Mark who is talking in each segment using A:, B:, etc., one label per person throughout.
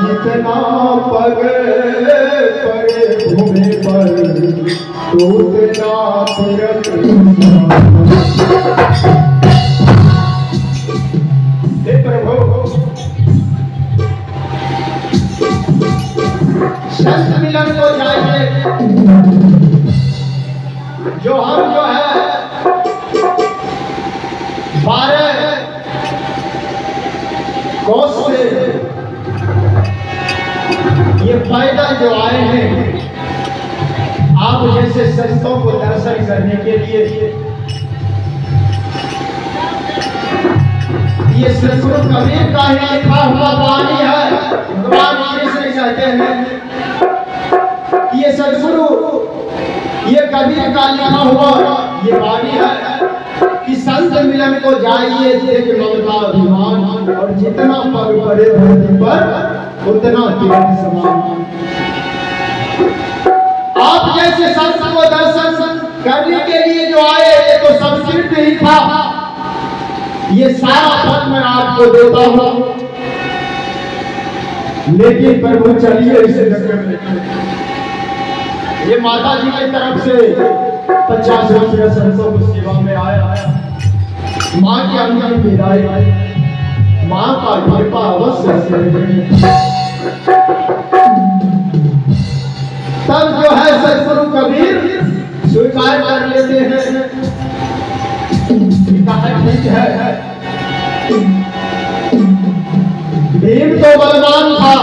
A: जितना पग पड़े भूमि पर तो उतना तीरथ। हे प्रभु, संत मिलन को जाइए। जो हम जो है 12 कोस से ये पैदल जो आए हैं आप जैसे संतों को दर्शन करने के लिए, ये सदगुरु कबीर का ही लिखा हुआ वाणी है। भगवान कृष्ण कहते हैं ये सदगुरु, ये कबीर का लिखा हुआ ये वाणी है कि संत मिलन को जाइए देख ममता अभिमान, और जितना पग पड़े धरती पर उतना तीरथ समान। आप जैसे संत को दर्शन करने के लिए जो आए ये तो संस्कृत ही था। ये सारा पद मैं आपको देता हूं, लेकिन प्रभु चलिए इसे नगर में। ये माता जी की तरफ से 50 रुपये संतों की सेवा में आया। माँ की अंतिम विदाई, माँ का कृपा अवश्य तब जो है सदगुरु कबीर स्वीकार कर लेते हैं। ठीक है, भीम तो बलवान था,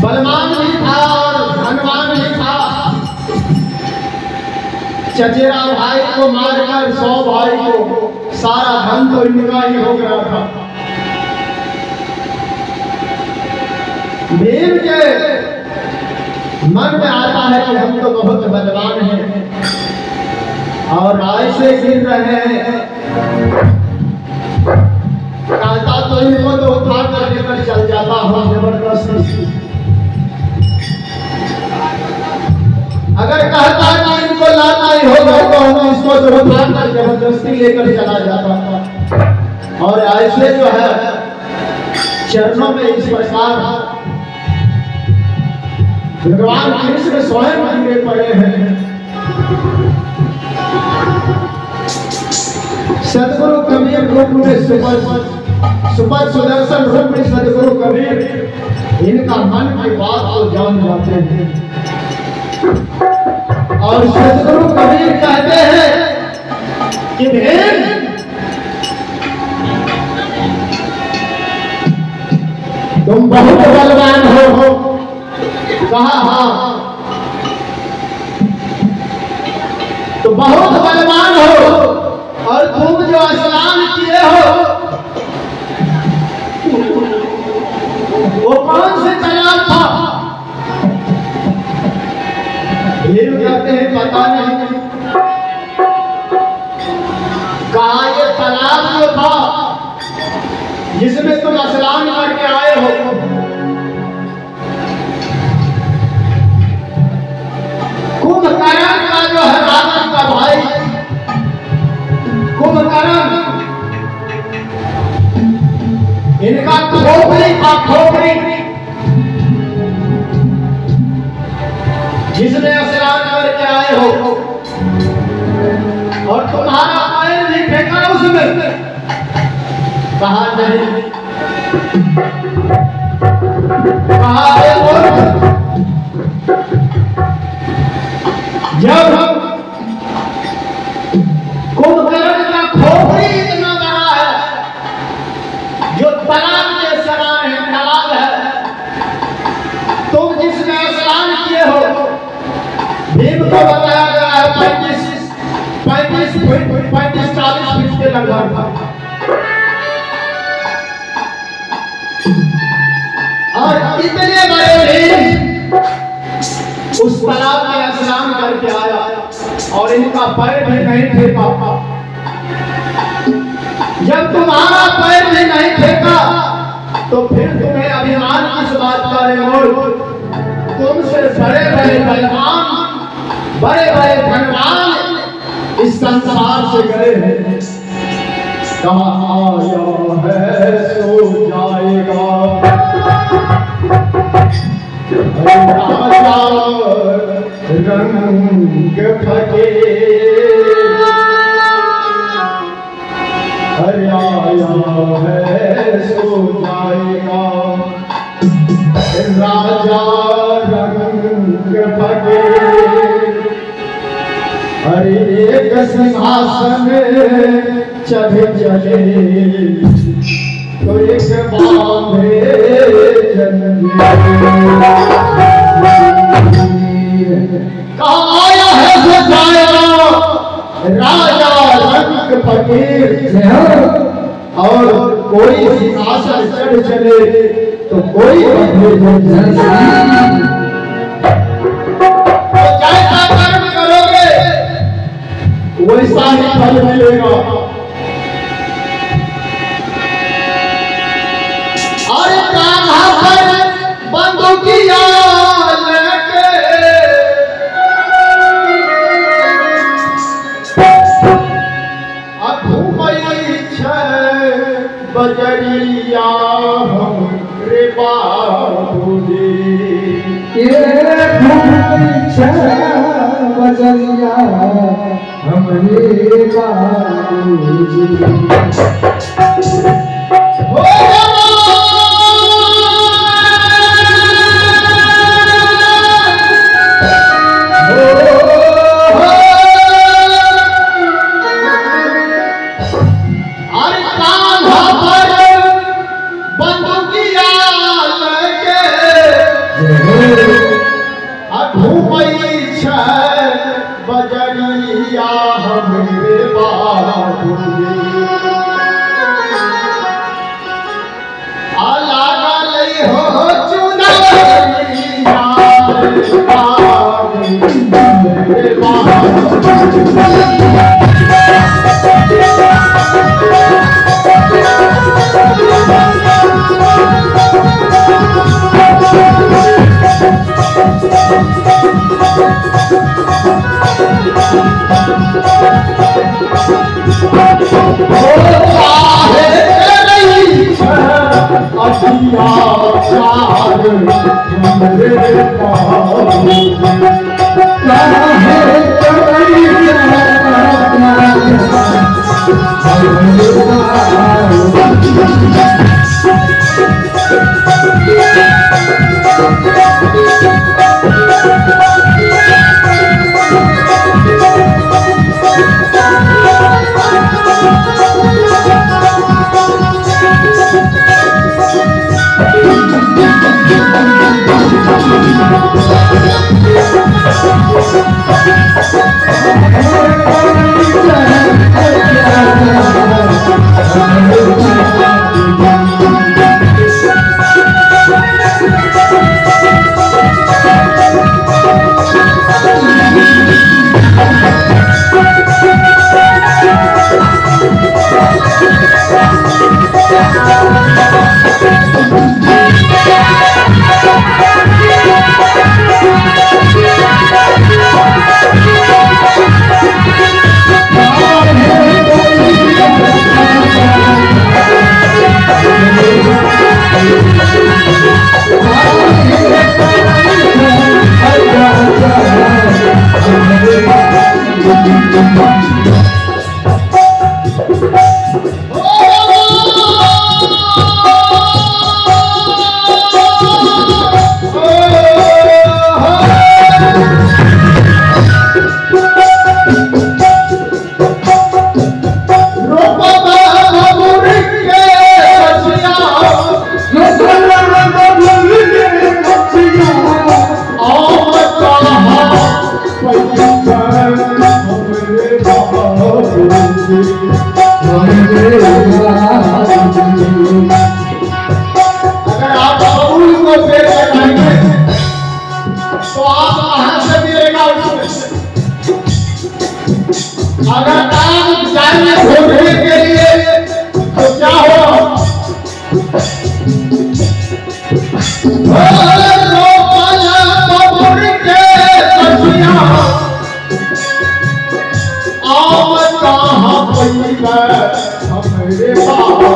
A: बलवान भी था और धनवान भी था। चचेरा भाई को मारकर 100 भाई को सारा धन तो इनका ही हो गया था। भीम के मन में आता है कि हम तो बहुत बलवान हैं और राय से गिर रहे हैं, कहता तो इनको तो उठा कर लेकर चल जाता हूं जबरदस्ती। अगर कहता कि इनको लाना ही होगा तो हम इसको जो उठा कर जबरदस्ती लेकर चला जाता। और ऐसे जो है चरणों में इस प्रकार भगवान कृष्ण स्वयं गिरे पड़े हैं। सदगुरु कबीर रूप में सुपर सुदर्शन रूप में सदगुरु कबीर इनका मन की बात को जान जाते हैं। और सदगुरु कबीर कहते हैं कि भीम तुम बहुत बलवान हो। कहा हाँ, तो बहुत बलवान हो और तुम जो स्नान किए हो वो कौन से तालाब था? भीम कहते हैं पता नहीं। कहा ये तालाब जो था जिसमें तुम स्नान करके आए हो, कुंभकर्ण का जो है रावण का भाई कुंभकर्ण, इनका खोपड़ी था, खोपड़ी जिसने स्नान करके आए हो और तुम्हारा पैर नहीं फेंका उसमें। कहा नहीं। कहा जब हम कुंभकर्ण का खोपड़ी इतना बड़ा है जो तालाब के समान है, तालाब है, तुम जिसमें स्नान किए हो, भीम को बताया गया है 35-40 फीट के लगभग। और इतने बड़े भीम उस तालाब में स्नान करके आया और इनका पैर भी नहीं फेंका। जब तुम्हारा पैर भी नहीं फेंका तो फिर तुम्हें अभिमान किस बात का रे मोर? तुमसे बड़े बड़े बलवान, बड़े बड़े धनवान इस संसार से गए हैं, कहाँ आया है सो जाएगा। राजा रंग फटे हर आया है सो जाएगा। राजा रंग फटे हर एक सिंहासन चढ़े चले तो एक बांधे आया है सो जाएगा। राजा रंग फकीर और कोई सिंहासन चढ़ चले तो कोई जैसा कर्म करोगे वैसा ही फल मिलेगा। और कान्हा पर बंदूकिया लेके घूमई छे बजरिया हमरे बाबूजी।
B: घूमई छे बजरिया हमरे बाबूजी।
A: बजरिया हमरे बाबूजी। लागल हो चुनरिया हमरे बाबूजी। अगर आप फूल को पेड़ लगाएंगे तो आप कहां से मिलेगा उसमें। अगर आप जाइए ढूंढने के लिए तो क्या हो आओ हमरे बाबू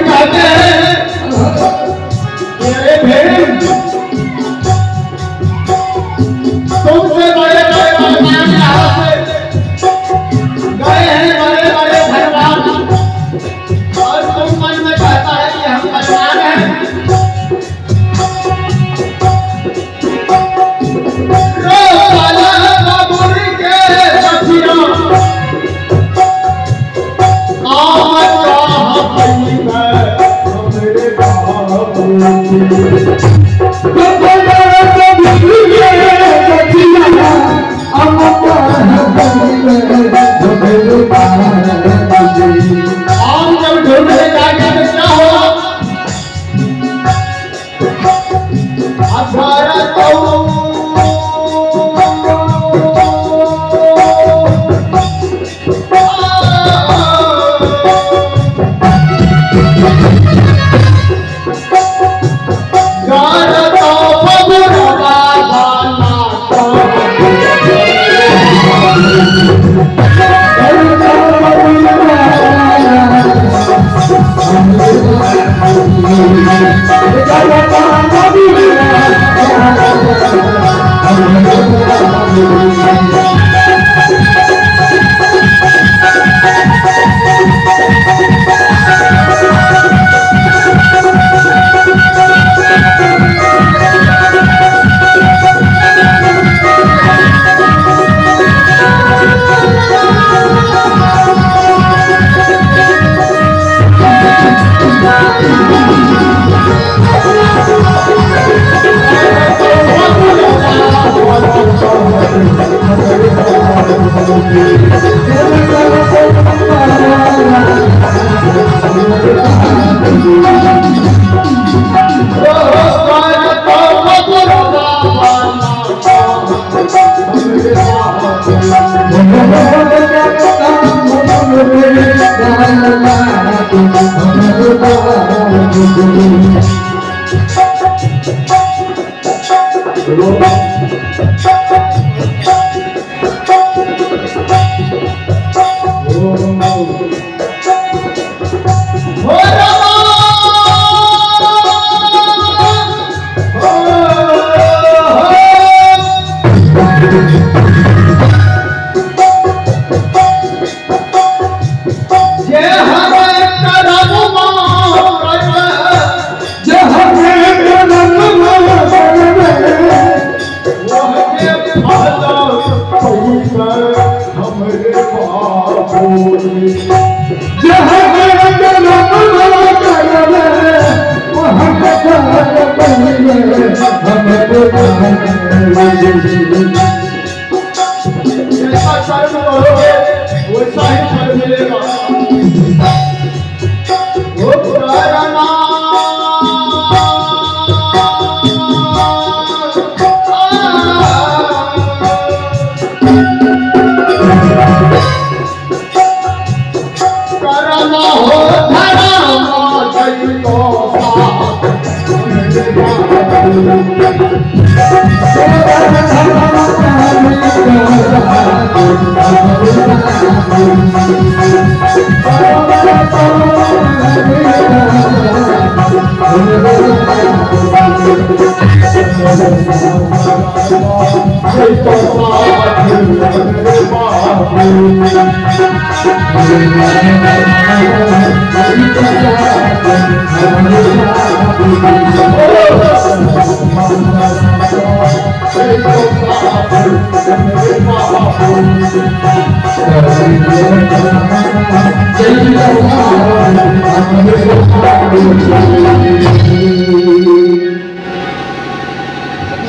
A: कहते हैं मेरे भेड़ तुमसे बड़े बड़े भगवान यहाँ से गए हैं, बड़े बड़े भगवान, और तुम मन में कहता है कि हम भगवान हैं। आम जब ढूंढने जाएंगे तो क्या होगा?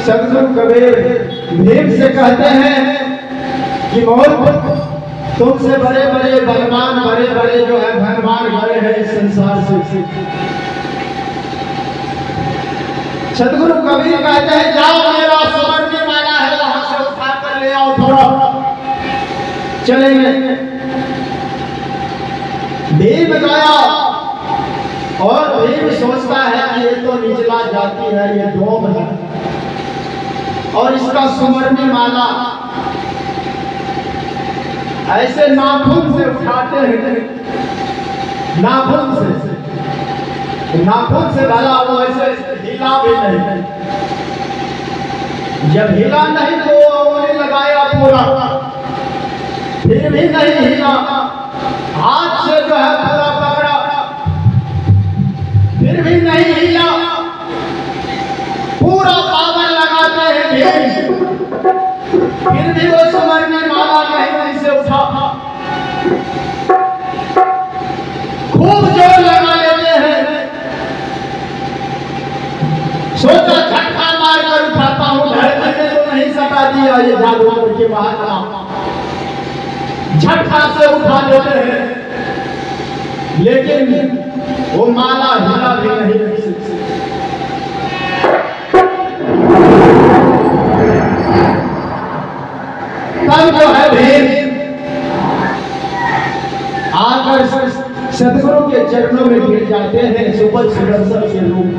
A: सदगुरु कबीर भीम से कहते हैं कि मौत तुमसे बड़े बड़े भगवान, बड़े बड़े जो है भगवान बड़े हैं इस संसार से। सदगुरु कबीर कहते हैं जाओ मेरा स्वर्ण की माला है वहां से उठा कर ले आओ, थोड़ा चलेंगे। भीम गया और भीम सोचता है कि ये तो निचला जाति है, ये डोम है, और इसका सुमरनी माला ऐसे नाखून से उठाते हैं, नाखून से डाला, वो ऐसे हिला भी नहीं। जब हिला नहीं तो उन्हें लगाया पूरा, फिर भी नहीं हिला, हाथ से जो है पूरा पकड़ा, फिर भी नहीं हिला, पूरा पावर लगाते हैं भीम, फिर भी वो सुमरनी माला नहीं से उठा। खूब जोर लगा लेते हैं, सोचा झटका मार कर उठाता हूं, धरती ने तो नहीं सटा दिया ये जादूगर के महात्मा, झटका से उठा लेते हैं, लेकिन वो माला हिला भी नहीं। तब जो है भीम आकर सदगुरु के चरणों में गिर जाते हैं, सुपथ सुदर्शन के रूप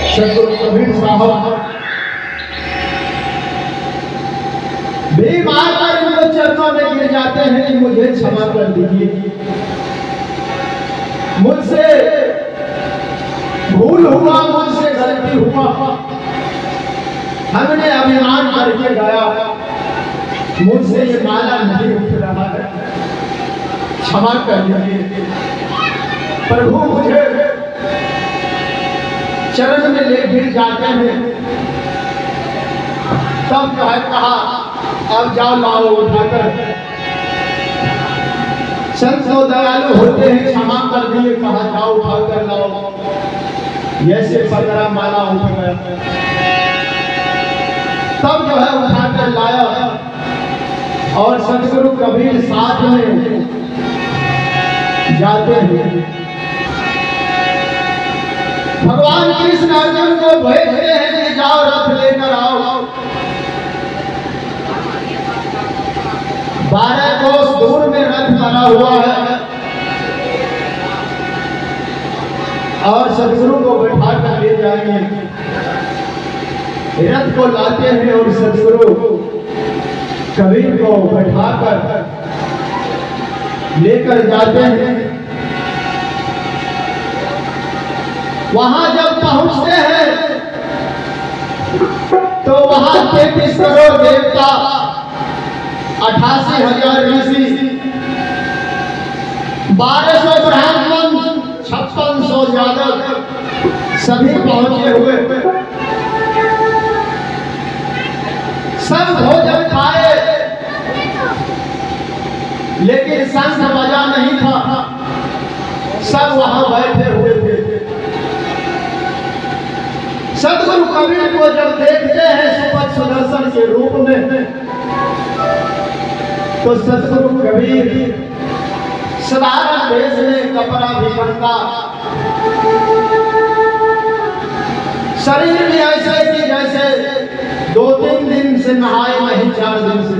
A: सदगुरु कबीर साहब। भीम आकर उनको चरणों में गिर जाते हैं कि मुझे क्षमा कर दीजिए, मुझसे भूल हुआ, मुझसे गलती हुआ, हमने अभिमान करके गया, मुझसे ये माला नहीं उठ रहा है, क्षमा कर दीजिए प्रभु। मुझे चरण में ले गिर जाते हैं, तब जो है कहा अब जाओ लाओ उठाकर। संत तो दयालु होते हैं, क्षमा कर दिए, कहा जाओ उठाकर लाओ। ऐसे पकड़ा, माला उठ गया, तब जो है उठाकर लाया, और सदगुरु कबीर साथ में जाते हैं। भगवान कृष्ण अर्जुन को भेजते हैं कि जाओ रथ लेकर आओ। 12 कोस दूर में रथ बना हुआ है, और सदगुरु को बैठा कर ले जाएंगे। रथ को लाते हैं और सदगुरु कबीर को बैठाकर लेकर जाते हैं। वहां जब पहुंचते हैं तो वहां 33 करोड़ देवता, 88,000 ऋषि, 1200 ब्राह्मण, 5600 यादव, सभी पहुंचे हुए। सब भोजन खाए, लेकिन शंख बजा नहीं था, सब वहां बैठे हुए थे। सदगुरु कबीर को जब देखते हैं सुपथ सुदर्शन के रूप में, तो सदगुरु कबीर साधारण वेश में, कपड़ा भी बनता, शरीर भी ऐसे कि जैसे 2-3 दिन से नहाए नहीं, 4 दिन से।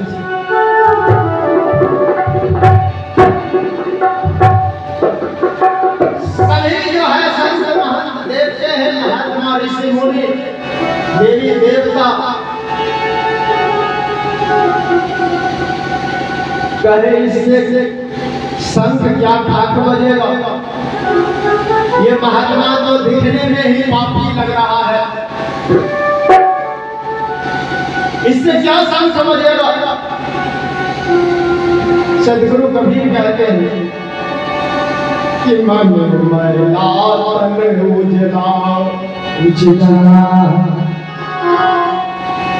A: सभी जो है संत महंत देखते हैं, महात्मा ऋषि मुनि, देवी देवता, कहे इससे संत क्या ठाक बजेगा, ये महात्मा तो दिखने में ही पापी लग रहा है, इससे क्या संत बजेगा। सदगुरु कबीर कहते हैं कि मन मैला तन उजला उजला,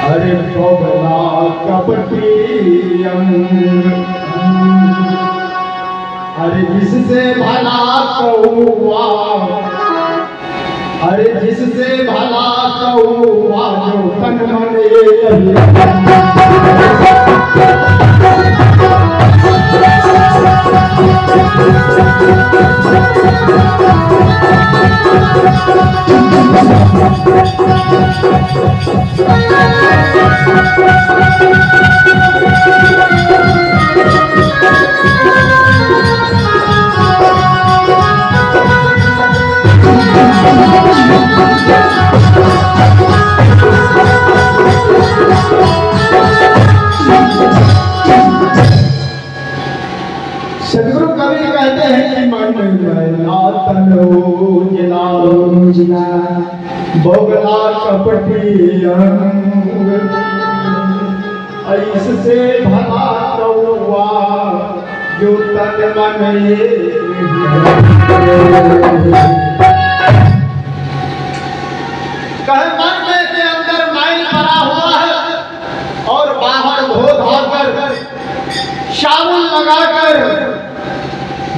A: अरे बोला कपटी अंग, अरे जिससे भला कहुआ, अरे जिससे भला कहुआ, जो तन मन रोजना
B: रोजना
A: बोगला कपटी अंग ऐसे भला कौआ जो तन मन ये कह मन में के अंदर मैल भरा हुआ है और बाहर धो धाकर साबुन लगाकर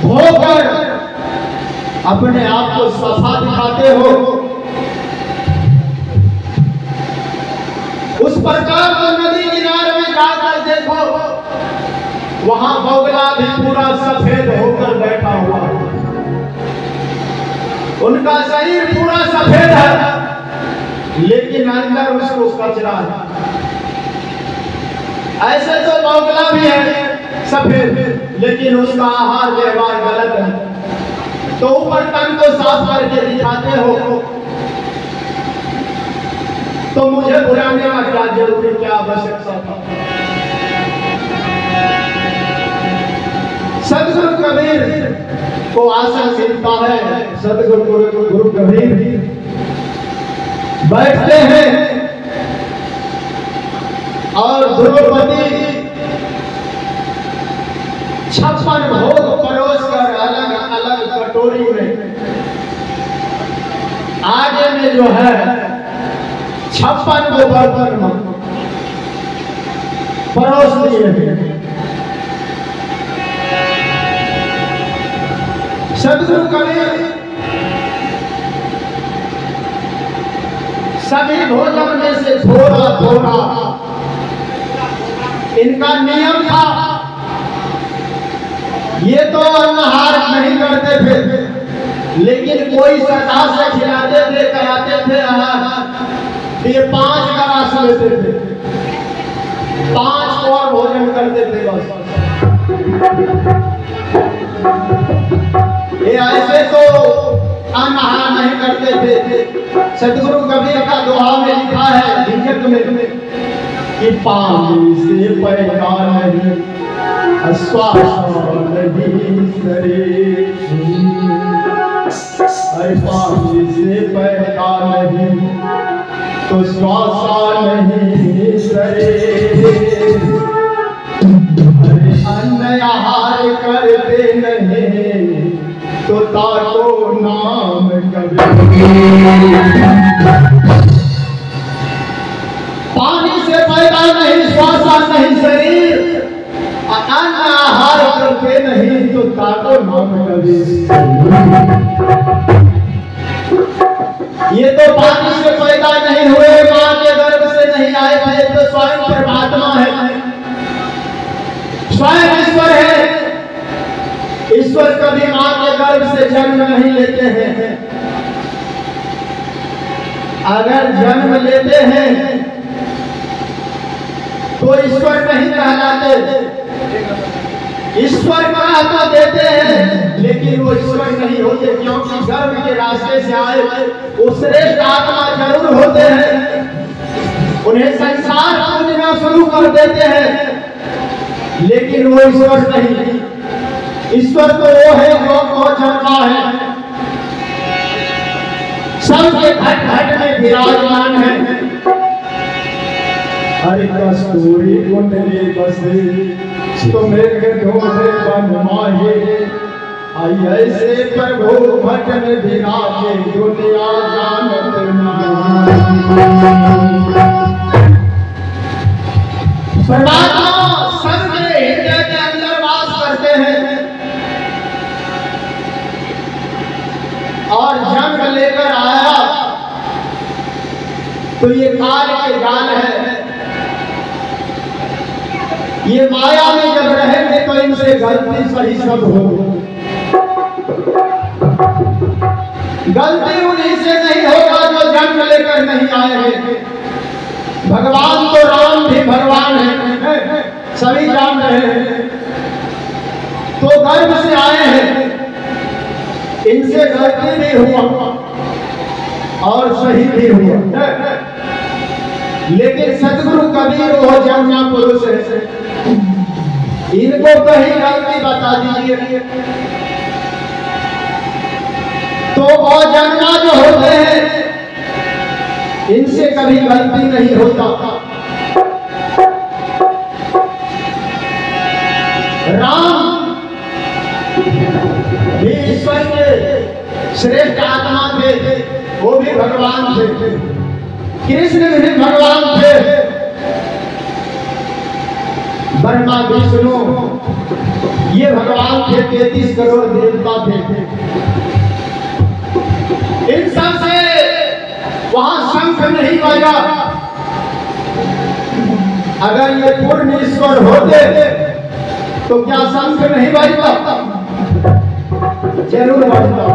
A: धोकर अपने आप को सफा दिखाते हो। उस प्रकार को नदी किनारे में जाकर देखो, वहां बगुला भी पूरा सफेद होकर बैठा हुआ है। उनका शरीर पूरा सफेद है, लेकिन अंदर उसको कचरा है। ऐसे तो बगुला भी है सफेद, लेकिन उसका आहार व्यवहार गलत है। तो ऊपर तन को साफ करके दिखाते हो, तो मुझे बुलाने का क्या जरूरी, क्या आवश्यकता था। सदगुरु कबीर को आसन मिलता है। सदगुरु गुरु कबीर बैठते हैं और द्रौपदी 56 भोग परोस कर अलग अलग कटोरी में आगे में जो है 56 को बर्तन में परोस दिए। सदगुरु कबीर सभी भोजन में से थोड़ा थोड़ा इनका नियम था। ये तो अन्नहार नहीं करते थे, लेकिन कोई सदा से खिलाते थे, कराते थे आहार, ये 5 ग्रास लेते थे, 5 और भोजन करते थे बस। ये ऐसे तो अन्नहार नहीं करते थे। सदगुरु कबीर का दोहा में लिखा है झिझक में कि पानी से पैदा नहीं श्वास नहीं शरीर, पानी से पैदा नहीं तो श्वास नहीं शरीर। अरे अन्न आहार करते नहीं तो ताको नाम पानी से पैदा नहीं श्वास नहीं शरीर, अन्न आहार करते नहीं तो ताको नाम कबीर। ये तो पानी से पैदा नहीं हुए, मां के गर्भ से नहीं आए थे, तो स्वयं परमात्मा है, स्वयं ईश्वर है। ईश्वर कभी मां के गर्भ से जन्म नहीं लेते हैं। अगर जन्म लेते हैं तो ईश्वर नहीं कहलाते। ईश्वर कहा तो देते हैं, लेकिन वो ईश्वर नहीं होते, क्योंकि गर्भ के रास्ते से आए वो श्रेष्ठ आत्मा जरूर होते हैं। उन्हें संसार पूजना शुरू कर देते हैं, लेकिन वो ईश्वर नहीं। ईश्वर तो वो है जो जन्मा है, सबके घट घट में विराजमान है। हरि कस्तूरी कुंडली बसे तो मेरे ढोले बन माहे, आई ऐसे प्रभु भट में विराजे दुनिया जानत परमात्मा सबके हृदय के अंदर वास करते हैं और जन्म लेकर आया तो ये काल के जाल है। ये माया में जब रहेंगे तो इनसे गलती सही सब हो। गलती उन्हीं से नहीं होगा जो जन्म लेकर नहीं आए हैं। भगवान तो राम भी भगवान है, सभी जान रहे हैं, तो गर्भ से आए हैं, इनसे गलती भी हुआ और सही भी हुआ। लेकिन सदगुरु कबीर वो जन्मा पुरुष है, इनको कहीं गलती बता दीजिए तो अजन्मा जो होते हैं इनसे कभी गलती नहीं होता। राम भी ईश्वर के श्रेष्ठ आत्मा थे, वो भी भगवान थे। कृष्ण भी भगवान थे। ब्रह्मा विष्णु ये भगवान थे, 33 करोड़ देवता थे। इन सब से वहां शंख नहीं बजा। अगर ये पूर्ण ईश्वर होते तो क्या शंख नहीं बजता? जरूर बजता।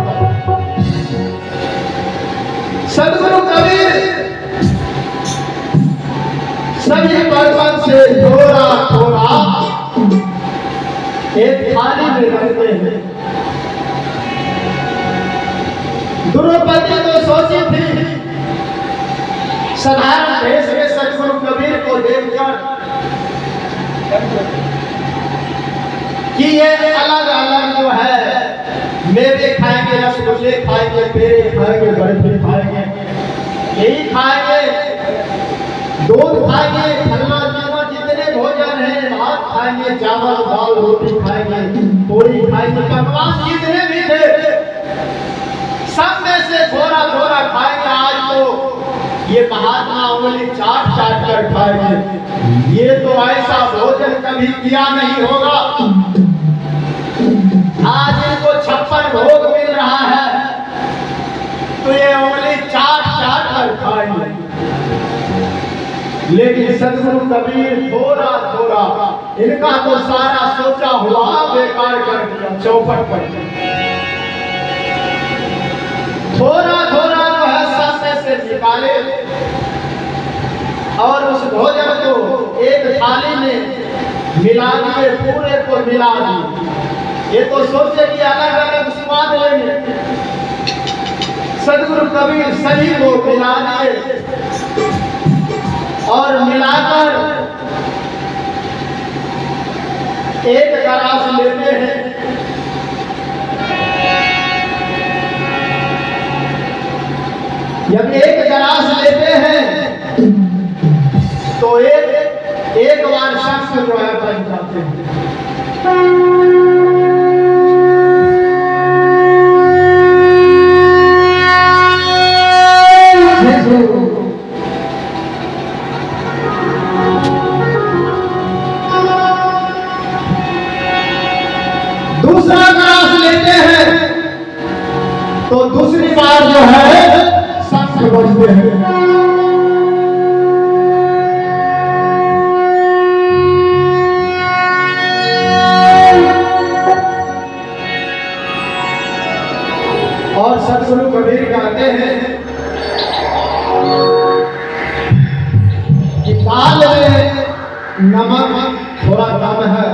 A: सदगुरु कबीर सभी बर्तन से थोड़ा थोड़ा एक थाली में रखते हैं। द्रौपदी तो सोची थी साधारण भेष में सदगुरु कबीर को देखकर कि ये अलग अलग जो है, मेवे खाएंगे, रसगुल्ले खाएंगे, पेड़े खाएंगे, बर्फी खाएंगे, यही खाएंगे, दूध खाएंगे, फलना चीना जितने भोजन है, भात खाएंगे, चावल दाल रोटी खाएंगे, पूरी खाएंगे, पकवान जितने भी थे सब में से थोड़ा थोड़ा खाएंगे। आज तो ये महात्मा उंगली चाट चाट कर खाएंगे। ये तो ऐसा भोजन कभी किया नहीं होगा। आज इनको 56 भोग मिल रहा है तो ये उंगली चाट चाट कर खाएंगे। लेकिन सदगुरु कबीर थोड़ा थोड़ा, इनका तो सारा सोचा हुआ बेकार कर दिया चौपट पर। थोड़ा थोड़ा जो है सब में से निकाले और उस भोजन को एक थाली में मिला दिए, पूरे को मिला दिए। ये तो सोचे कि अलग अलग स्वाद लेंगे। सदगुरु कबीर सही को मिला दिए और मिलाकर एक गिलास लेते हैं। जब एक गिलास लेते हैं तो एक बार शंख जो है बन जाते हैं। दूसरा गिलास लेते हैं तो दूसरी बार जो है शंख बजते हैं। और सदगुरु कबीर कहते हैं कि दाल में नमक थोड़ा कम है,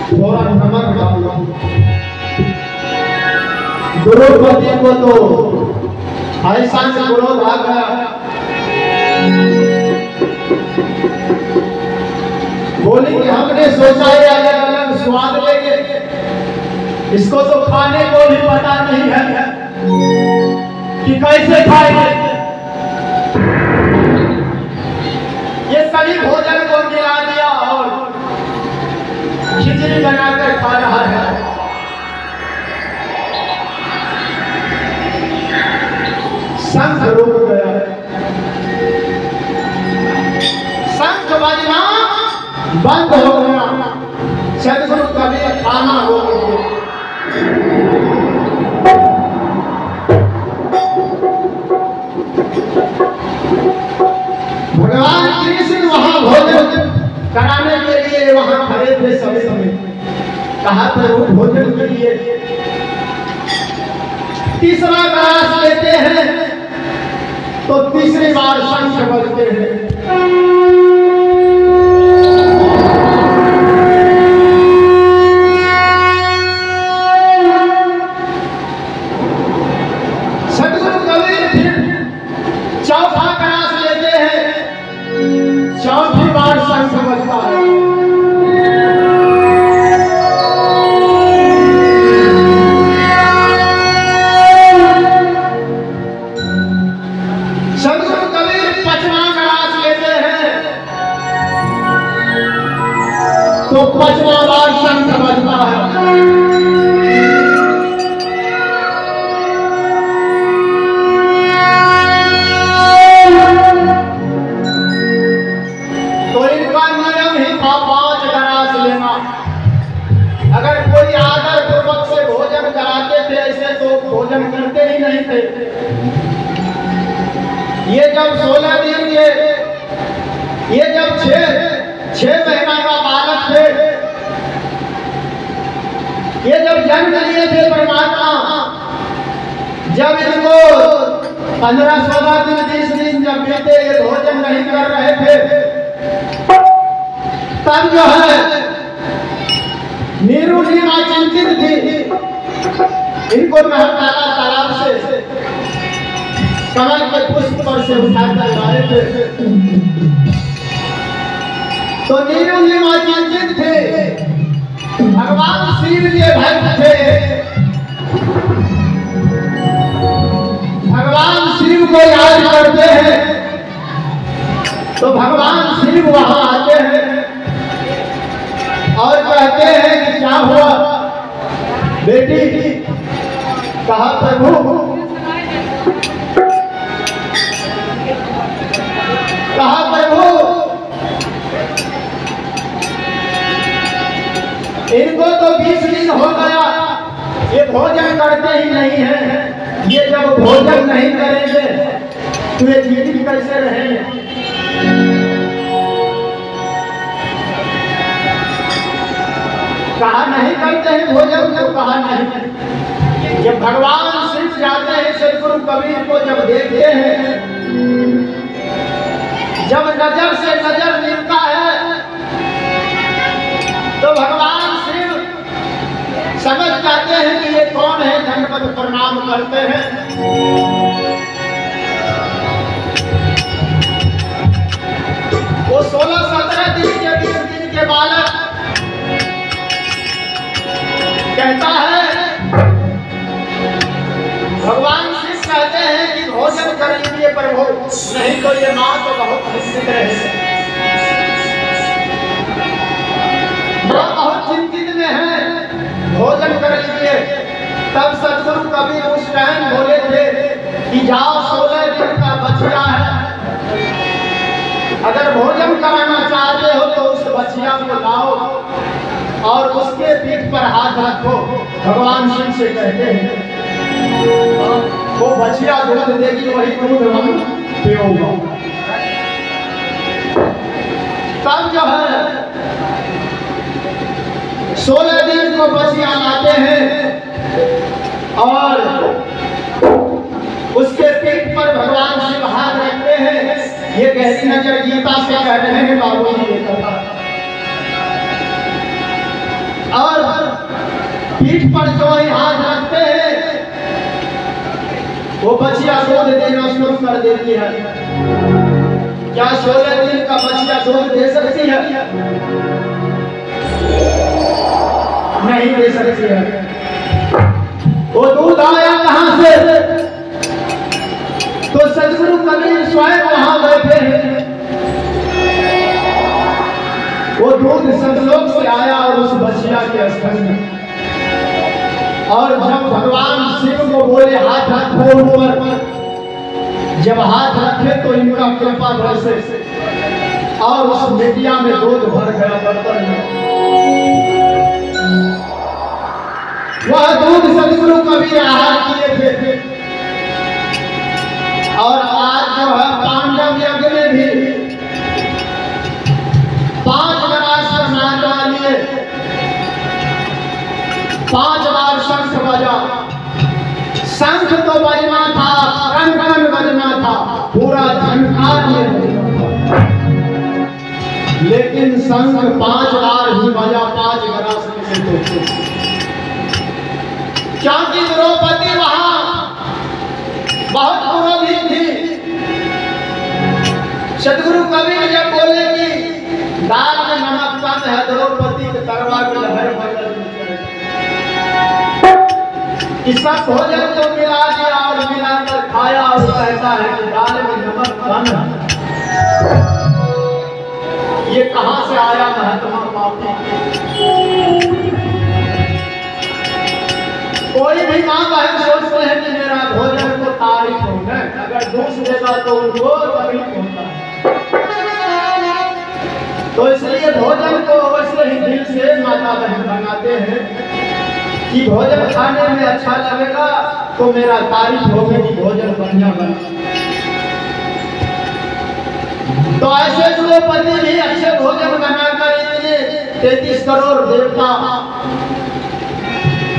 A: थोड़ा नमक डालो। द्रौपदी को तो ऐसा क्रोध आ गया, बोली कि हमने सोचा है अलग अलग स्वाद लेंगे, इसको तो खाने को भी पता नहीं है कि कैसे खाएंगे। ये सभी भोजन को मिला दिया और खिचड़ी बनाकर खा रहा है। शंख रुक गया, शंख बजना बंद हो गया। सदगुरु कबीर खाना हो गया। भगवान कृष्ण वहां भोजन कराने के लिए वहां खड़े थे। समय कहा था वो भोजन के लिए। तीसरा गिलास लेते हैं तो तीसरी बार शंख बजते हैं। सदगुरु कबीर फिर चौथा गिलास लेते हैं, चौथी बार शंख बजता है। नहीं थे। ये जब 16 दिन ये जब 6 महीना का बालक थे, ये जब जन्म लिए थे परमात्मा, जब इनको 15-16 दिन 20 दिन जब बीते, ये भोजन नहीं कर रहे थे, तब जो है नीरू नीमा चिंतित थी। इनको महताला तालाब से कमल के पुष्प पर से उठाकर लाए थे, तो नीरू नीमा चिंतित थे। भगवान शिव के भक्त थे, भगवान शिव को याद करते हैं, तो भगवान शिव वहां आते हैं और कहते हैं कि क्या हुआ बेटी? कहा प्रभु, कहा प्रभु, इनको तो 20 दिन हो गया, ये भोजन करते ही नहीं है। ये जब भोजन नहीं करेंगे तो ये जीवित कैसे रहेंगे? कहा नहीं करते हैं भोजन, तो कहा नहीं। जब भगवान शिव जाते हैं सदगुरु कबीर को जब देखते हैं, जब नजर से नजर मिलता है, तो भगवान शिव समझ जाते हैं कि ये कौन है, दंडवत प्रणाम करते हैं। वो 16-17 दिन के 20 दिन के बालक कहता है, भगवान शिव कहते हैं कि भोजन कर लीजिए प्रभु, नहीं तो ये माँ तो बहुत चिंतित रहे, माँ बहुत चिंतित में है, भोजन कर लीजिए। तब सदगुरु कबीर उस टाइम बोले थे कि जाओ 16 दिन का बछिया है, अगर भोजन कराना चाहते हो तो उस बछिया को लाओ और उसके पीठ पर हाथ रखो। भगवान शिव से कहते हैं वो बछिया दूध देगी, वही दूध हम पियोगे। तब जो है 16 दिन को बछिया लाते हैं और उसके पीठ पर भगवान शिव हाथ रखते हैं। ये गहरी नजर गीता से कह रहे हैं बाबू जी, और पीठ पर जो ही हाथ रखते हैं वो बछिया दूध देना शुरू कर देती है। क्या 16 दिन का बछिया दूध दे सकती है? नहीं दे सकती है। वो दूध आया कहां से? तो सदगुरु कबीर स्वयं वहां बैठे हैं। वो दूध सतलोक से आया और उस बछिया के स्थल में, और जब भगवान शिव को बोले हाथ रखो ऊपर, जब हाथ रखे तो इनका कृपा बरसे और उस मिट्टिया में दूध भर गया बर्तन में। वह दूध सदगुरु कबीर आहार किए थे। और आज जो है पांडव यज्ञ में भी 5 गरास स्नान डालिए, 5 बार शंख बजा। शंख तो बजना था, कण बजना था, पूरा झंकार में बजना था, लेकिन शंख 5 बार ही बजा, 5 गरास में से। क्योंकि द्रौपदी वहां बहुत क्रोधित थी। सदगुरु कबीर जब बोले कि दाल में नमक कम है, द्रौपदी के तरवा की लहर बदल कि सब भोजन को मिला दिया और मिलाकर खाया और कहता है कि दाल में नमक कम है। ये कहां से आया महात्मा पापी? कोई भी मां बहन सोचते हैं कि मेरा भोजन को तारीफ हो न, अगर दोष देगा तो उनको तकलीफ होता है। तो इसलिए भोजन को अवश्य ही दिल से माता बहन बनाते हैं। कि भोजन खाने में अच्छा लगेगा तो मेरा तारीफ होगी कि भोजन बढ़िया बना। तो ऐसे द्रौपदी भी अच्छे भोजन बनाकर इतने 33 करोड़ देवता,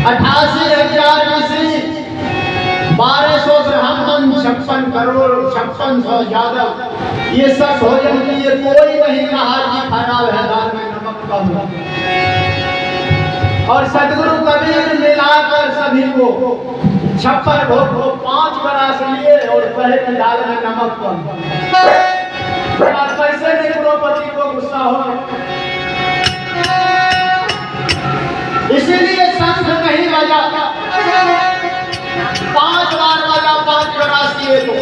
A: 88,000 ऋषि, 1200 ब्राह्मण, 56 करोड़ 5600 यादव, ये सब भोजन किए। कोई नहीं कहा कि खराब है, दाल में नमक कम है। और सदगुरु कबीर मिलाकर सभी को 56 भोग को 5 गिलास लिए और कहे कि दाल में नमक कम। और कैसे नहीं द्रौपदी को गुस्सा हो। इसीलिए शंख नहीं बजा, 5 बार बजा, 5 गिलास किए तो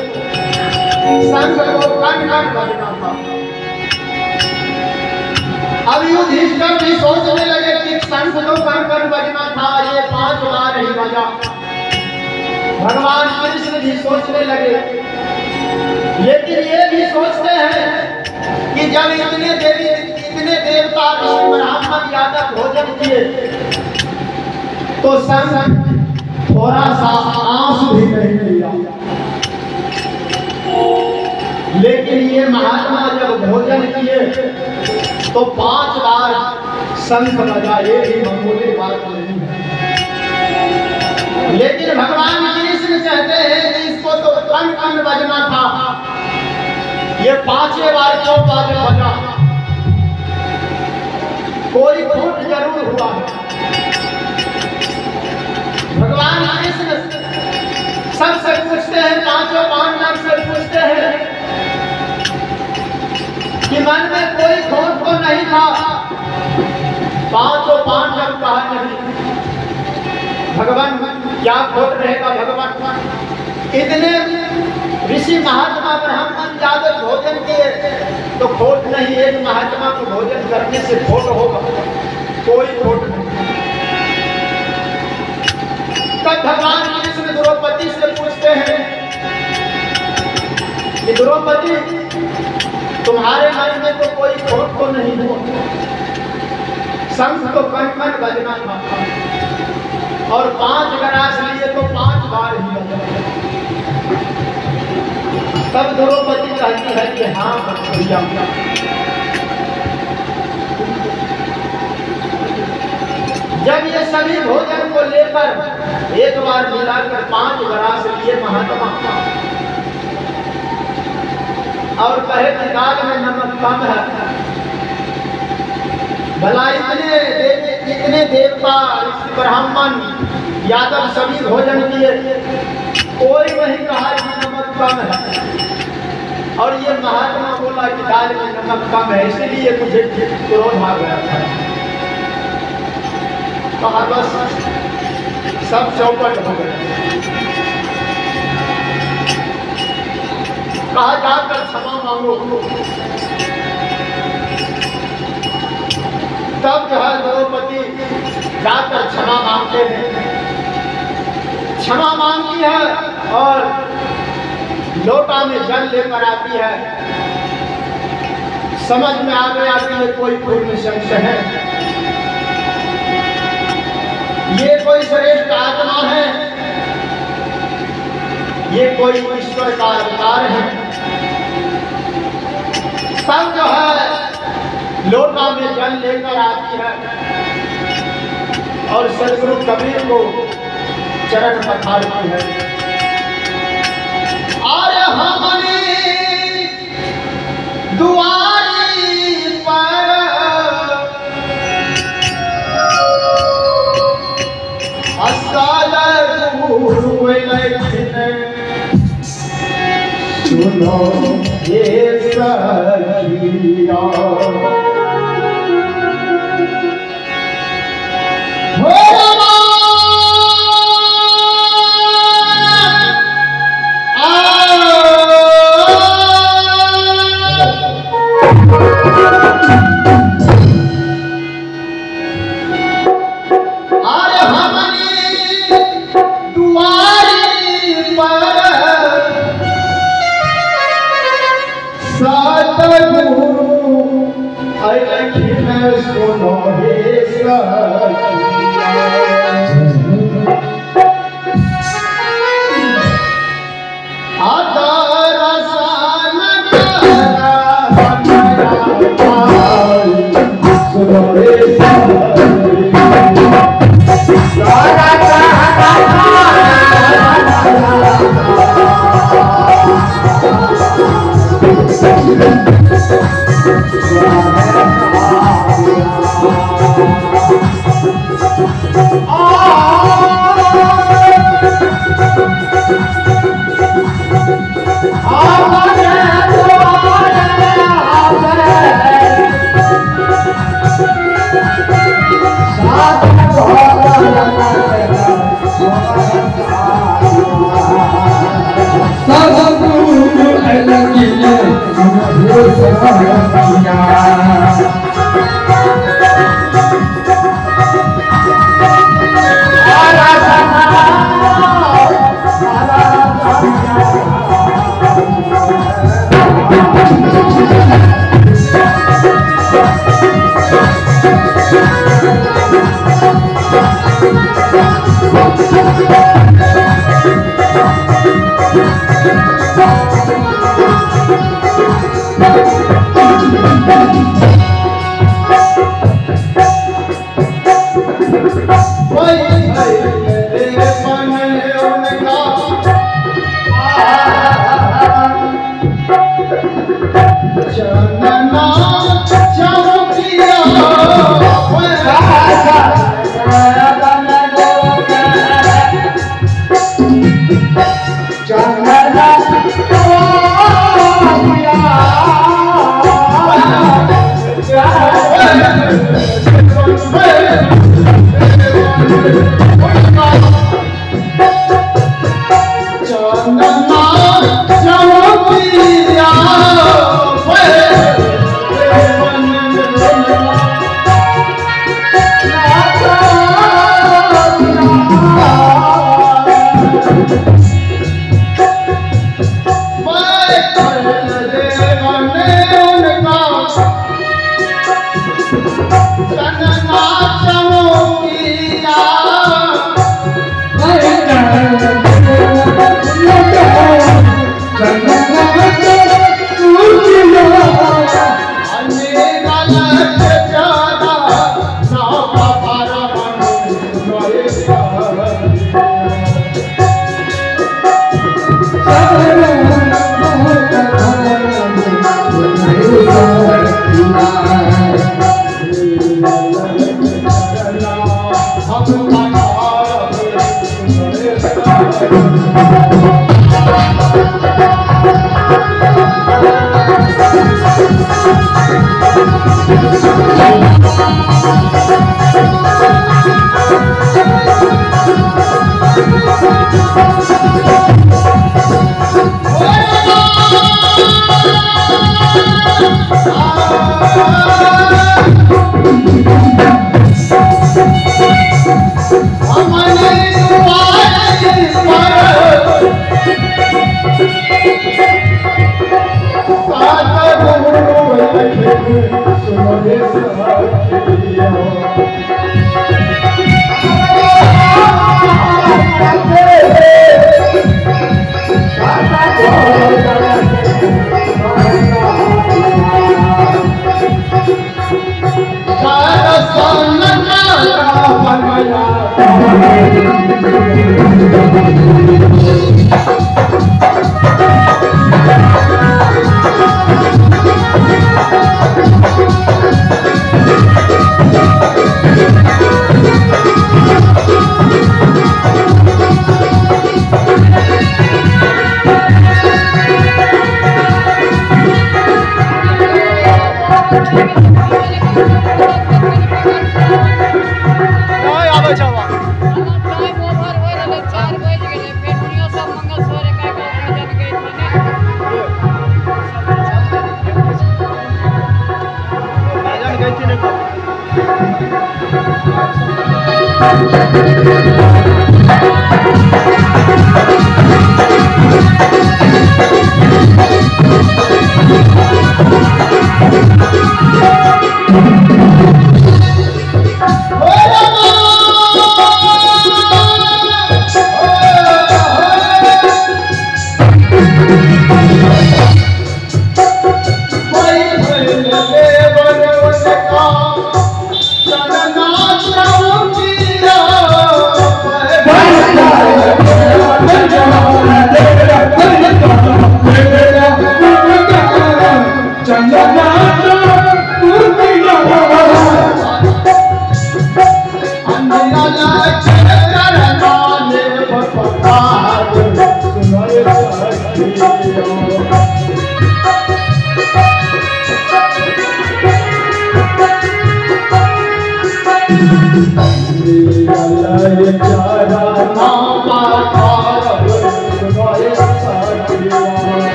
A: शंख को कन कन बजना था। अब युधिष्ठिर भी सोचने लगे कि शंख तो कन कन बजना था, ये 5 बार ही बजा। भगवान कृष्ण भी सोचने लगे, लेकिन ये भी सोचते हैं कि जब इतने देवता ऋषि ब्राह्मण यादव भोजन किए तो शंख थोड़ा सा आंसू भी नहीं लिया। लेकिन ये महात्मा जब भोजन किए तो 5 बार शंख बजा, ये भी मामूली बात नहीं है। लेकिन भगवान कृष्ण कहते हैं कि इसको तो कन कन बजना था, ये 5 बार क्यों बजा? कोई खोट जरूर हुआ। भगवान कृष्ण सबसे पूछते हैं, 5 पांडव से पूछते हैं कि मन में कोई खोट तो नहीं था? 5 पांडव कहा नहीं। भगवान क्या खोट रहेगा? भगवान इतने ऋषि महात्मा ब्राह्मण यादव भोजन किए तो खोट नहीं। एक महात्मा को भोजन करने से खोट होगा? कोई खोट नहीं। तब भगवान कृष्ण द्रौपदी से पूछते हैं कि द्रौपदी, तुम्हारे मन में तो कोई खोट तो नहीं हुआ? शंख तो कन कन बजना था और 5 गिलास लिए तो 5 बार ही बजा। तब द्रौपदी कहती है कि हाँ भैया, जब ये सभी भोजन को लेकर एक बार मिलाकर 5 गिलास लिए महात्मा और कहे कि दाल में नमक कम है, भला इतने देवता ब्राह्मण यादव सभी भोजन किए, कोई नहीं कहा कि नमक कम है। और ये महात्मा बोला कि दाल में नमक कम है, इसलिए मुझे क्रोध आ गया था। कहा बस सब चौपट हो गए। कहा जाकर क्षमा मांगो। तब जो है द्रौपदी जाकर क्षमा मांगते हैं, क्षमा मांगती है और लोटा में जल लेकर आती है। समझ में आ गया कि ये कोई पूर्ण शख्स है, ये कोई श्रेष्ठ आत्मा है, ये कोई ईश्वर का अवतार है। तब जो है लोटा में जल लेकर आती है और सदगुरु कबीर को चरण पखारती है। और हमने दुआरी पर सुनो ये सखिया, सुनो हे सखिया।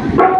C: Mobail.